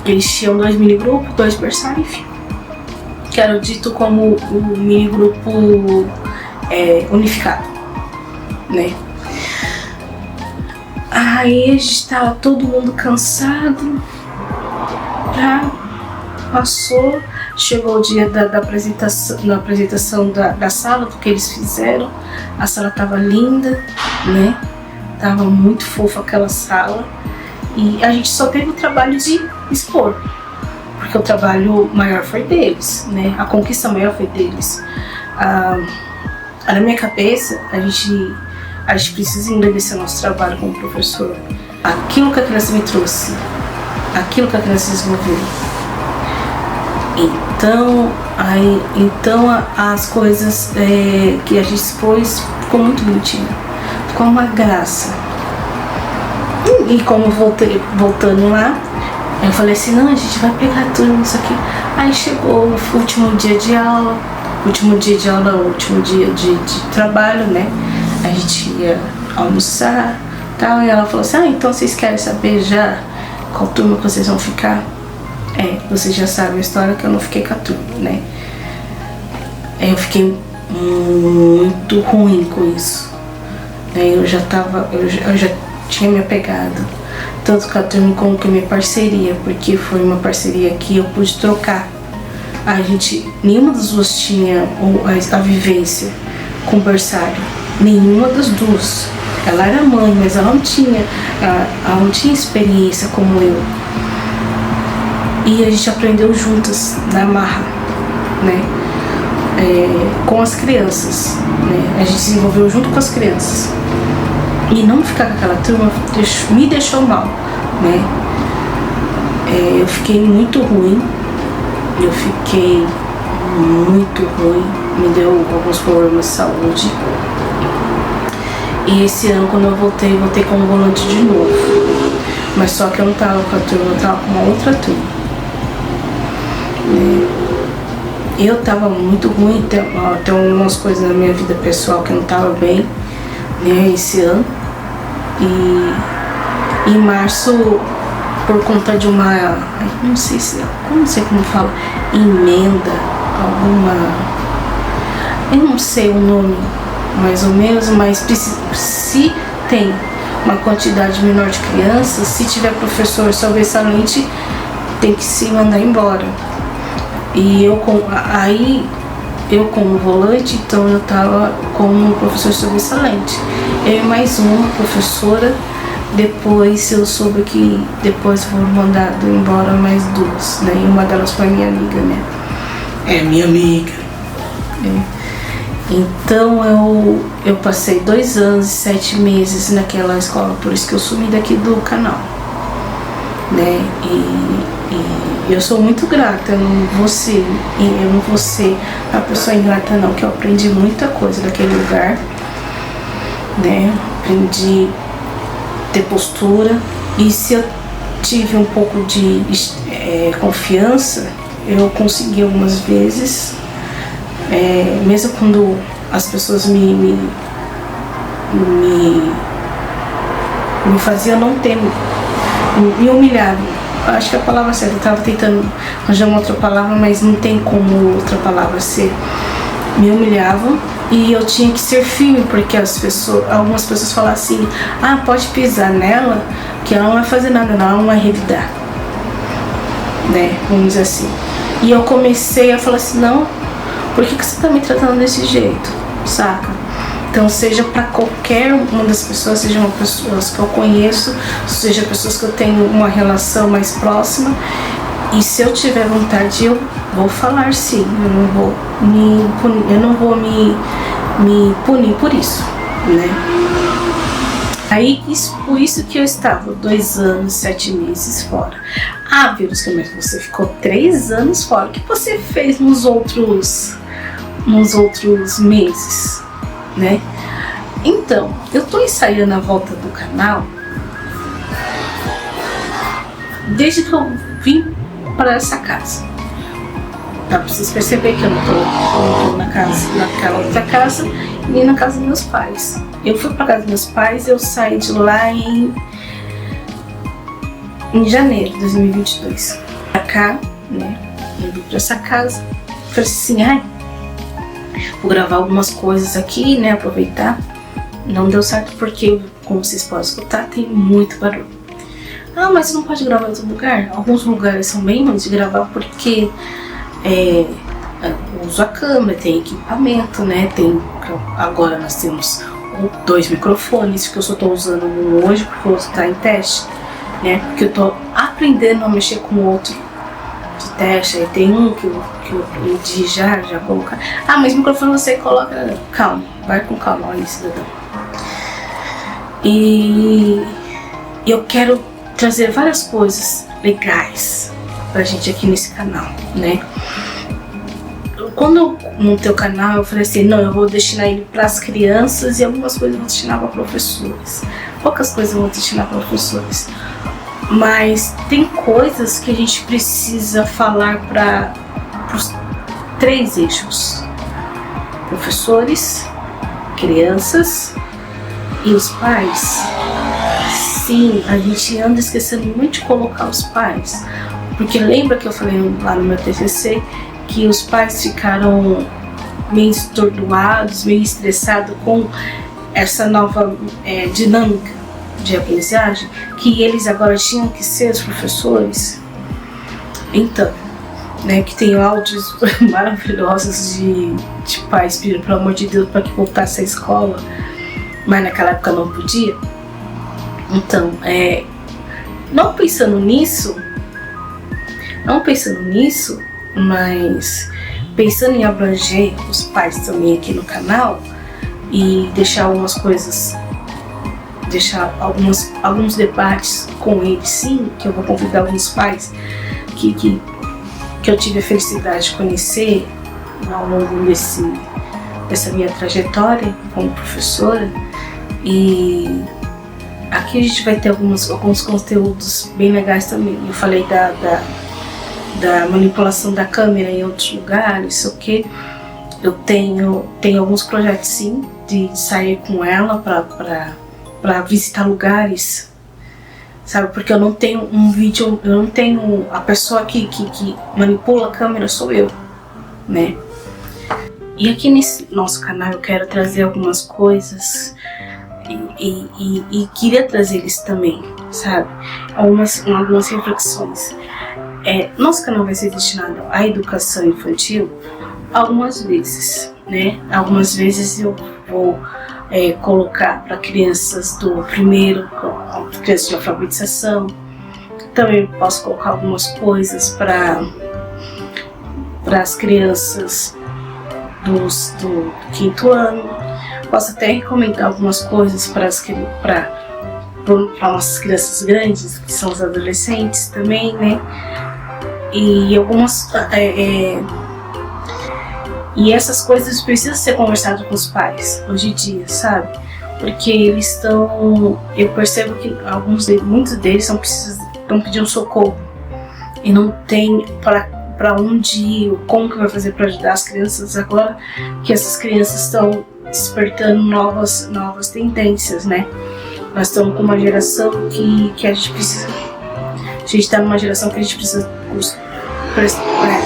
Eles tinham 2 mini grupos, 2 berçários, enfim. Que era dito como o mini grupo unificado, né? Aí a gente tava todo mundo cansado. Passou, chegou o dia da apresentação da sala, do que eles fizeram. A sala tava linda, né? Tava muito fofa aquela sala. E a gente só teve o trabalho de expor, porque o trabalho maior foi deles, né? A conquista maior foi deles. Na minha cabeça, a gente precisa engrandecer nosso trabalho como professor. Aquilo que a criança me trouxe, aquilo que a criança desenvolveu. Então as coisas que a gente expôs ficou muito bonitinho, ficou uma graça. E como voltando lá, eu falei assim, não, a gente vai pegar tudo isso aqui. Aí chegou o último dia de aula, último dia de aula, último dia de trabalho, né? A gente ia almoçar e tal, e ela falou assim, então vocês querem saber já qual turma que vocês vão ficar? Vocês já sabem a história que eu não fiquei com a turma, né? Eu fiquei muito ruim com isso. Eu já tinha me apegado tanto com a turma como com a minha parceria, porque foi uma parceria que eu pude trocar. Nenhuma das duas tinha a vivência com o berçário, nenhuma das duas. Ela era mãe, mas ela não tinha experiência como eu. E a gente aprendeu juntas, na marra, né? Com as crianças, né? A gente se envolveu junto com as crianças. E não ficar com aquela turma me deixou mal, né? Eu fiquei muito ruim. Me deu alguns problemas de saúde. E esse ano, quando eu voltei como volante de novo. Mas só que eu não tava com a turma, eu tava com uma outra turma. Eu tava muito ruim, tem algumas coisas na minha vida pessoal que não tava bem, né, esse ano. E em março, por conta de uma, não sei como fala, emenda, eu não sei o nome mais ou menos, mas se tem uma quantidade menor de crianças, se tiver professor sobressalente, tem que se mandar embora. E eu como volante, então eu tava como professor sobressalente. Eu e mais uma professora. Depois eu soube que depois foram mandadas embora mais duas, né? E uma delas foi minha amiga, né? Minha amiga. Então eu passei 2 anos e 7 meses naquela escola, por isso que eu sumi daqui do canal, né? E eu sou muito grata, eu não vou ser a pessoa ingrata não, que eu aprendi muita coisa daquele lugar, né? Aprendi ter postura, e se eu tive um pouco de confiança, eu consegui algumas vezes, mesmo quando as pessoas me faziam não ter, me humilhavam. Acho que a palavra certa, eu estava tentando arranjar uma outra palavra, mas não tem como outra palavra ser. Me humilhavam e eu tinha que ser firme, porque algumas pessoas falam assim, pode pisar nela, que ela não vai fazer nada, ela não vai revidar, né? Vamos dizer assim. E eu comecei a falar assim, não, por que você tá me tratando desse jeito, saca? Então, seja para qualquer uma das pessoas, seja uma pessoa que eu conheço, seja pessoas que eu tenho uma relação mais próxima, e se eu tiver vontade, eu vou falar sim, eu não vou me punir por isso, né? Aí, por isso que eu estava 2 anos e 7 meses fora. Verusca, mas você ficou 3 anos fora. O que você fez nos outros meses, né? Então, eu tô ensaiando a volta do canal desde que eu vim para essa casa. Dá pra vocês perceberem que eu não tô naquela outra casa, nem na casa dos meus pais. Eu fui pra casa dos meus pais, eu saí de lá em janeiro de 2022. Pra cá, né? Eu vim pra essa casa. Falei assim, vou gravar algumas coisas aqui, né? Aproveitar. Não deu certo porque, como vocês podem escutar, tem muito barulho. Mas você não pode gravar em outro lugar? Alguns lugares são bem ruins de gravar porque uso a câmera, tem equipamento, né? Agora nós temos 2 microfones, que eu só estou usando um hoje porque o outro está em teste, né? Porque eu estou aprendendo a mexer com o outro de teste. Aí tem um que eu aprendi já colocar. Mas o microfone você coloca, calma, vai com calma, olha, cidadão. E eu quero trazer várias coisas legais pra gente aqui nesse canal, né? Quando eu montei o canal, eu falei assim, não, eu vou destinar ele para as crianças e algumas coisas eu vou destinar para professores. Poucas coisas eu vou destinar para professores. Mas tem coisas que a gente precisa falar para os 3 eixos. professores, crianças e os pais. Sim, a gente anda esquecendo muito de colocar os pais, porque lembra que eu falei lá no meu TCC que os pais ficaram meio estordoados, meio estressados com essa nova dinâmica de aprendizagem, que eles agora tinham que ser os professores. Então, né, que tem áudios maravilhosos de pais pedindo pelo amor de Deus para que voltasse à escola, mas naquela época não podia. Então, não pensando nisso, mas pensando em abranger os pais também aqui no canal e deixar algumas coisas, deixar alguns debates com eles, sim, que eu vou convidar alguns pais que eu tive a felicidade de conhecer ao longo dessa minha trajetória como professora. E aqui a gente vai ter alguns conteúdos bem legais também. Eu falei da manipulação da câmera em outros lugares, o que eu tenho alguns projetos sim de sair com ela para visitar lugares, sabe? Porque eu não tenho um vídeo, eu não tenho a pessoa que manipula a câmera, sou eu, né? E aqui nesse nosso canal eu quero trazer algumas coisas e queria trazer eles também, sabe? Algumas reflexões. Nosso canal vai ser destinado à educação infantil algumas vezes, né? Algumas vezes eu vou colocar para crianças do primeiro, crianças de alfabetização. Também posso colocar algumas coisas para as crianças do quinto ano. Posso até recomendar algumas coisas para nossas crianças grandes, que são os adolescentes também, né? E algumas e essas coisas precisam ser conversadas com os pais hoje em dia, sabe? Porque eles estão, eu percebo que muitos deles estão pedindo socorro e não tem para onde ir, como que vai fazer para ajudar as crianças agora que essas crianças estão despertando novas tendências, né? Nós estamos com uma geração que a gente precisa,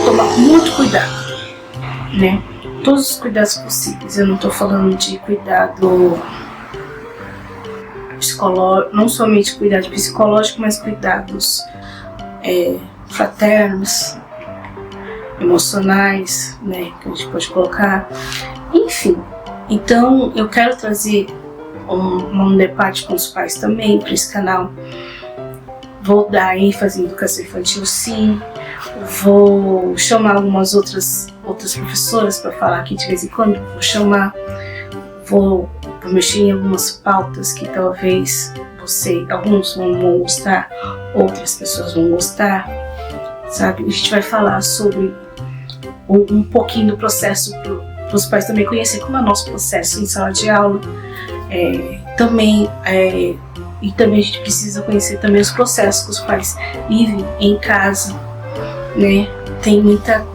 tomar muito cuidado, né? Todos os cuidados possíveis. Eu não estou falando de cuidado psicológico, não somente cuidado psicológico, mas cuidados fraternos, emocionais, né? Que a gente pode colocar. Enfim, então eu quero trazer um debate com os pais também para esse canal. Vou dar ênfase em educação infantil, sim. Vou chamar algumas outras professoras para falar aqui de vez em quando. Vou mexer em algumas pautas que talvez alguns vão gostar, outras pessoas vão gostar, sabe? A gente vai falar sobre um pouquinho do processo para os pais também conhecerem como é o nosso processo em sala de aula. E também a gente precisa conhecer também os processos que os pais vivem em casa, né? Tem muita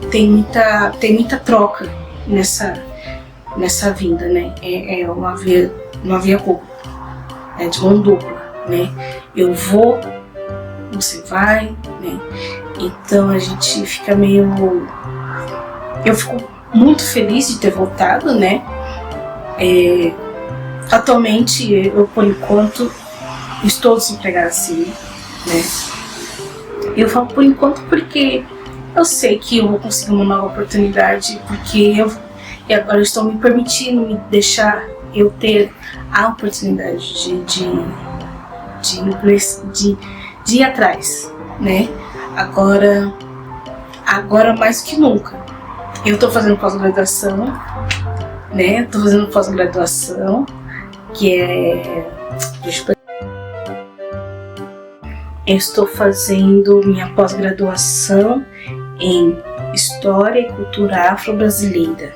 troca nessa vinda, né? Uma via curva, de mão dupla, né? Eu vou, você vai, né? Então a gente fica eu fico muito feliz de ter voltado, né? Atualmente eu, por enquanto, estou desempregada, sim, né? Eu falo por enquanto porque eu sei que eu vou conseguir uma nova oportunidade, porque agora eu estou me permitindo me deixar eu ter a oportunidade de ir atrás, né? Agora mais que nunca. Eu estou fazendo pós-graduação, né? Estou fazendo pós-graduação, que eu estou fazendo minha pós-graduação em História e Cultura Afro-Brasileira.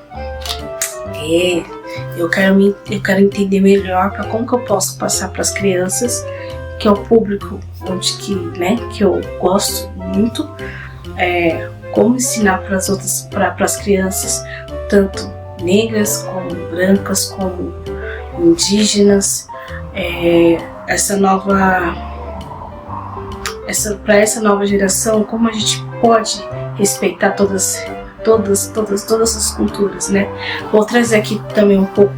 Eu quero entender melhor para como que eu posso passar para as crianças, que é o público que eu gosto muito, como ensinar para as crianças, tanto negras, como brancas, como indígenas, para essa nova geração, como a gente pode respeitar todas as culturas, né? Vou trazer aqui também um pouco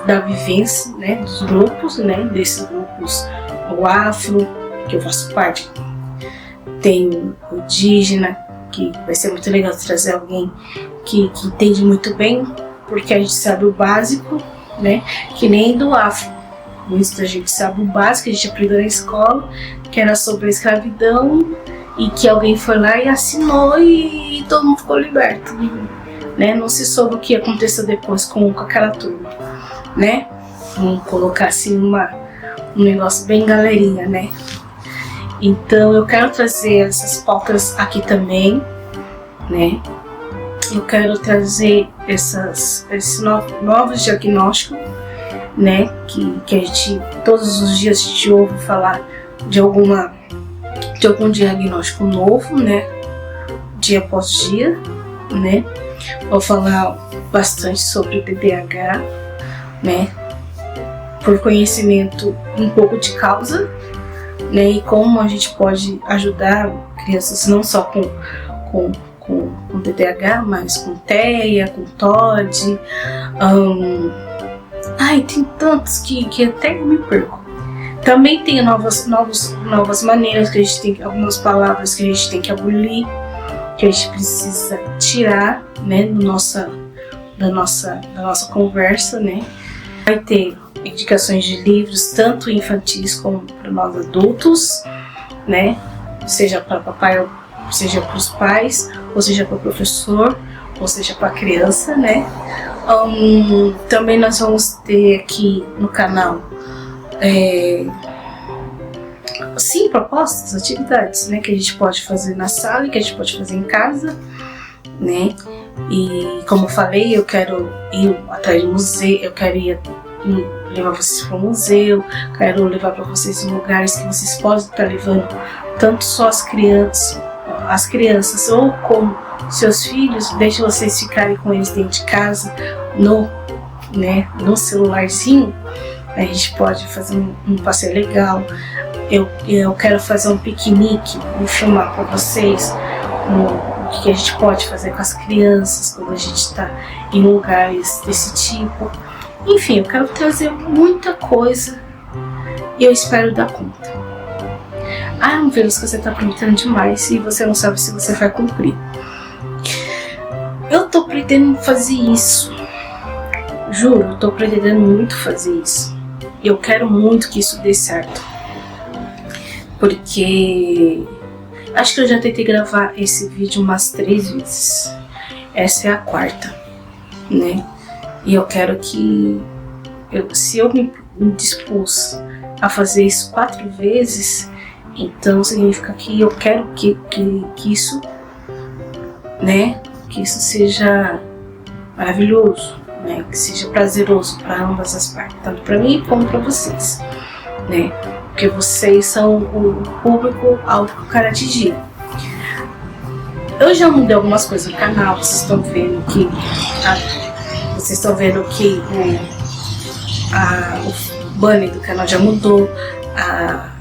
da vivência, né, dos grupos, né, desses grupos, o afro, que eu faço parte, tem o indígena, que vai ser muito legal trazer alguém que entende muito bem, porque a gente sabe o básico, né, que nem do afro. Muita gente sabe o básico, a gente aprendeu na escola, que era sobre a escravidão, e que alguém foi lá e assinou e todo mundo ficou liberto, né? Não se soube o que aconteceu depois com aquela turma, né? Vamos colocar assim um negócio bem galerinha, né? Então eu quero trazer essas pautas aqui também, né? Eu quero trazer esses novos diagnósticos, né? Que a gente, todos os dias a gente ouve falar de algum diagnóstico novo, né? Dia após dia, né? Vou falar bastante sobre o TDAH, né? Por conhecimento um pouco de causa, né? E como a gente pode ajudar crianças não só com TDAH, mas com TEA, com TOD. Tem tantos que até me perco. Também tem novas maneiras que a gente tem, algumas palavras que a gente tem que abolir, que a gente precisa tirar, né, da nossa conversa, né. Vai ter indicações de livros, tanto infantis como para nós adultos, né, seja para papai, seja para os pais, ou seja para o professor, ou seja para a criança, né. Também nós vamos ter aqui no canal sim, propostas, atividades, né, que a gente pode fazer na sala e que a gente pode fazer em casa, né. E como eu falei, eu quero ir atrás de museu, eu quero levar vocês para o museu, quero levar para vocês em lugares que vocês podem estar levando tanto só as crianças ou como seus filhos, deixe vocês ficarem com eles dentro de casa, no celularzinho. A gente pode fazer um passeio legal. Eu quero fazer um piquenique, vou filmar para vocês o que a gente pode fazer com as crianças quando a gente está em lugares desse tipo. Enfim, eu quero trazer muita coisa e eu espero dar conta. Vênus, que você está prometendo demais e você não sabe se você vai cumprir. Eu tô pretendendo fazer isso. Juro, eu tô pretendendo muito fazer isso. Eu quero muito que isso dê certo. Porque acho que eu já tentei gravar esse vídeo umas 3 vezes. Essa é a 4ª, né? E eu quero que... se eu me dispus a fazer isso 4 vezes, então significa que eu quero que isso, né? Que isso seja maravilhoso, né? Que seja prazeroso para ambas as partes, tanto para mim como para vocês, né? Porque vocês são o público alvo que eu quero atingir. Eu já mudei algumas coisas no canal, vocês estão vendo que o banner do canal já mudou, a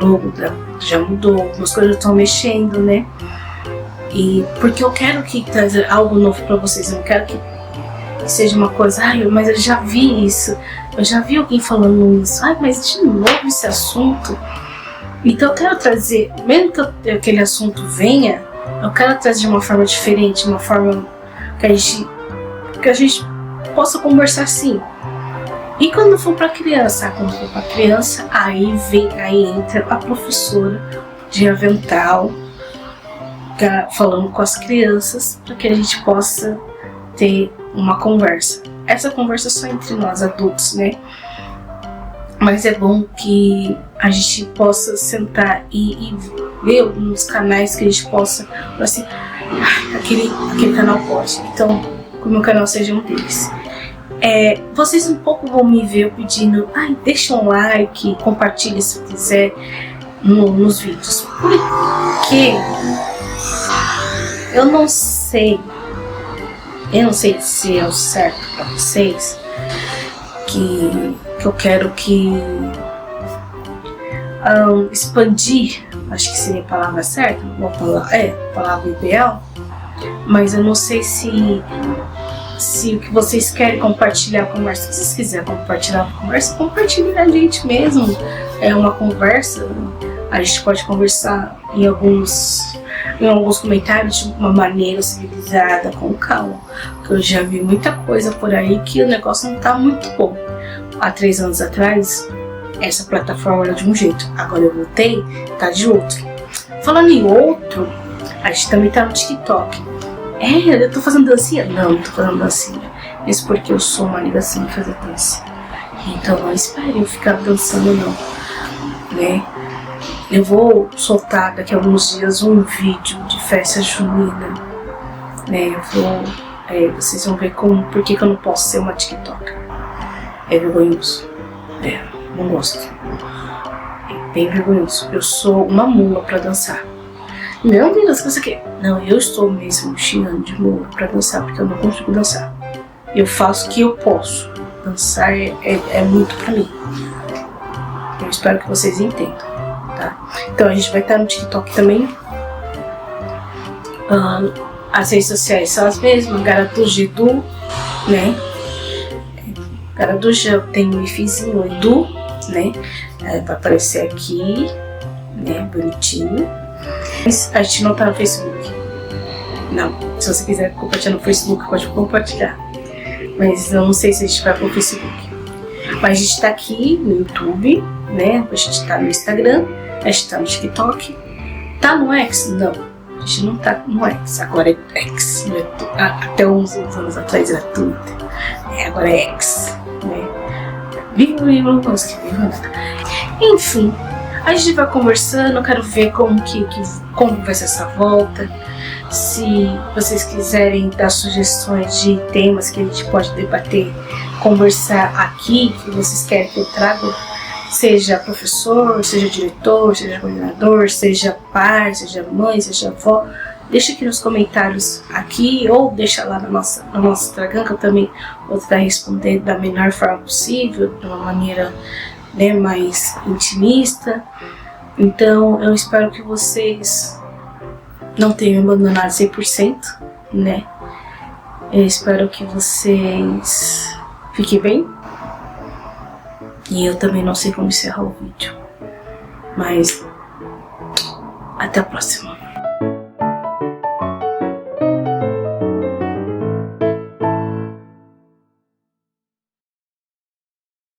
logo já mudou, algumas coisas estão mexendo, né? E porque eu quero que trazer algo novo para vocês, eu não quero que seja uma coisa, mas eu já vi isso, eu já vi alguém falando isso, mas de novo esse assunto. Então eu quero trazer, mesmo que aquele assunto venha, eu quero trazer de uma forma diferente, uma forma que a gente possa conversar assim. E quando for para criança, aí entra a professora de avental falando com as crianças para que a gente possa ter uma conversa. Essa conversa só entre nós adultos, né? Mas é bom que a gente possa sentar e ver nos canais que a gente possa, assim, aquele canal pode. Então, que o meu canal seja um deles. Vocês um pouco vão me ver pedindo, deixa um like, compartilhe se quiser nos vídeos. Porque eu não sei Eu não sei se é o certo pra vocês, que eu quero que expandir, acho que seria a palavra certa, a palavra ideal, mas eu não sei se o que vocês querem compartilhar a conversa. Se vocês quiserem compartilhar a conversa, compartilhe a gente mesmo. É uma conversa, a gente pode conversar em alguns comentários de uma maneira civilizada, com calma. Porque eu já vi muita coisa por aí que o negócio não tá muito bom. Há 3 anos atrás, essa plataforma era de um jeito. Agora eu voltei, tá de outro. Falando em outro, a gente também tá no TikTok. Eu tô fazendo dancinha? Não tô fazendo dancinha. Isso porque eu sou uma negação de fazer dança. Então não esperem eu ficar dançando não, né? Eu vou soltar daqui a alguns dias um vídeo de festa junina, né? Vocês vão ver por que eu não posso ser uma TikToker. É vergonhoso. Não gosto. É bem vergonhoso. Eu sou uma mula pra dançar. Meu Deus, que você quer? Não, eu estou mesmo xingando de mula pra dançar, porque eu não consigo dançar. Eu faço o que eu posso. Dançar é muito pra mim. Eu espero que vocês entendam, tá? Então a gente vai estar no TikTok também. As redes sociais são as mesmas, Garaduja Edu, né? Garaduja tem um ifizinho, Edu, né? Vai aparecer aqui, né? Bonitinho. Mas a gente não tá no Facebook. Não, se você quiser compartilhar no Facebook, pode compartilhar. Mas eu não sei se a gente vai pro Facebook. Mas a gente tá aqui no YouTube, né? A gente tá no Instagram, a gente tá no TikTok. Tá no X? Não. A gente não tá no X. Agora é X. Né? Até uns anos atrás era Twitter. Agora é X. Né? Viva o Elon Musk. Enfim. A gente vai conversando, eu quero ver como vai ser essa volta. Se vocês quiserem dar sugestões de temas que a gente pode debater, conversar aqui, que vocês querem que eu traga, seja professor, seja diretor, seja coordenador, seja pai, seja mãe, seja avó, deixa aqui nos comentários aqui ou deixa lá no nosso Instagram, que eu também vou tentar responder da melhor forma possível, de uma maneira, né, mais intimista. Então eu espero que vocês não tenham abandonado 100%, né? Eu espero que vocês fiquem bem. E eu também não sei como encerrar o vídeo, mas até a próxima.